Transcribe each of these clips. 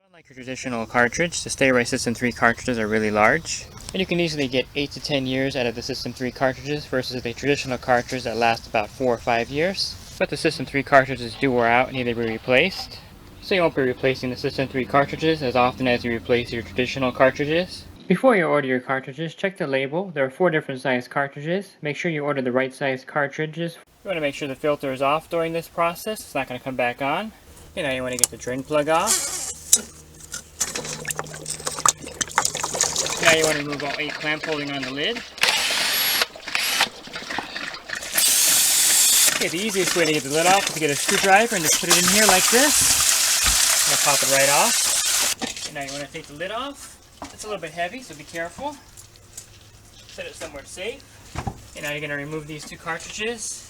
Unlike your traditional cartridge, the Sta-Rite System 3 cartridges are really large, and you can easily get 8 to 10 years out of the System 3 cartridges versus the traditional cartridge that lasts about 4 or 5 years. But the System 3 cartridges do wear out and need to be replaced, so you won't be replacing the System 3 cartridges as often as you replace your traditional cartridges. Before you order your cartridges, check the label. There are 4 different size cartridges. Make sure you order the right size cartridges. You want to make sure the filter is off during this process. It's not going to come back on. And now you want to get the drain plug off. Now you want to remove all 8 clamps holding on the lid. Okay, the easiest way to get the lid off is to get a screwdriver and just put it in here like this. I'm going to pop it right off. And now you want to take the lid off. It's a little bit heavy, so be careful. Set it somewhere safe. And now you're going to remove these 2 cartridges.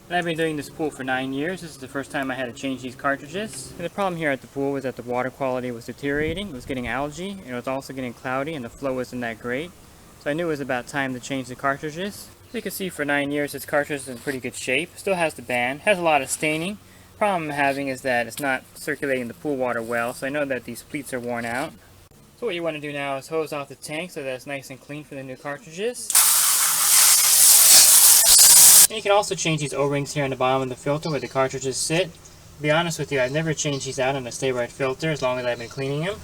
And I've been doing this pool for 9 years. This is the first time I had to change these cartridges. And the problem here at the pool was that the water quality was deteriorating. It was getting algae, and it was also getting cloudy, and the flow wasn't that great. So I knew it was about time to change the cartridges. As you can see, for 9 years this cartridge is in pretty good shape. Still has the band, has a lot of staining. The problem I'm having is that it's not circulating the pool water well, so I know that these pleats are worn out. So what you want to do now is hose off the tank so that it's nice and clean for the new cartridges. And you can also change these O-rings here on the bottom of the filter where the cartridges sit. To be honest with you, I've never changed these out on a Sta-Rite filter as long as I've been cleaning them.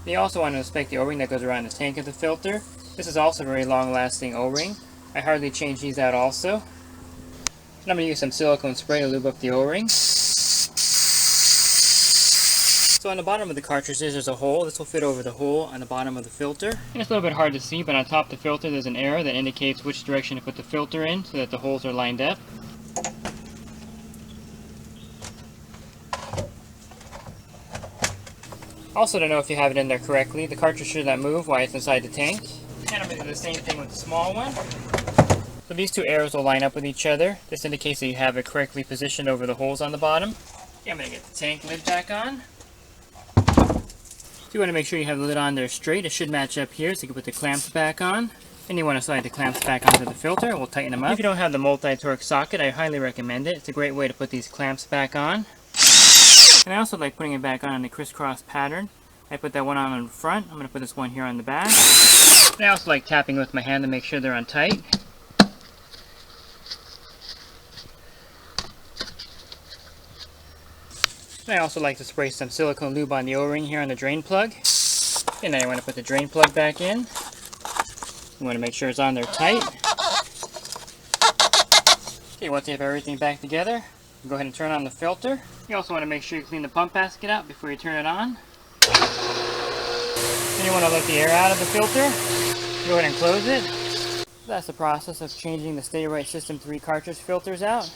And you also want to inspect the O-ring that goes around the tank of the filter. This is also a very long-lasting O-ring. I hardly change these out also. And I'm going to use some silicone spray to lube up the O-ring. So on the bottom of the cartridges there's a hole. This will fit over the hole on the bottom of the filter. And it's a little bit hard to see, but on top of the filter there's an arrow that indicates which direction to put the filter in so that the holes are lined up. Also, to know if you have it in there correctly, the cartridge should not move while it's inside the tank. And I'm going to do the same thing with the small one. So these 2 arrows will line up with each other. This indicates that you have it correctly positioned over the holes on the bottom. Okay, I'm going to get the tank lid back on. So you want to make sure you have the lid on there straight. It should match up here so you can put the clamps back on. And you want to slide the clamps back onto the filter and we'll tighten them up. If you don't have the multi-torque socket, I highly recommend it. It's a great way to put these clamps back on. And I also like putting it back on in the crisscross pattern. I put that one on the front. I'm going to put this one here on the back. And I also like tapping with my hand to make sure they're on tight. And I also like to spray some silicone lube on the O-ring here on the drain plug. And now you want to put the drain plug back in. You want to make sure it's on there tight. Okay, once you have everything back together, go ahead and turn on the filter. You also want to make sure you clean the pump basket out before you turn it on. Then you want to let the air out of the filter. Go ahead and close it. That's the process of changing the Sta-Rite System 3 cartridge filters out.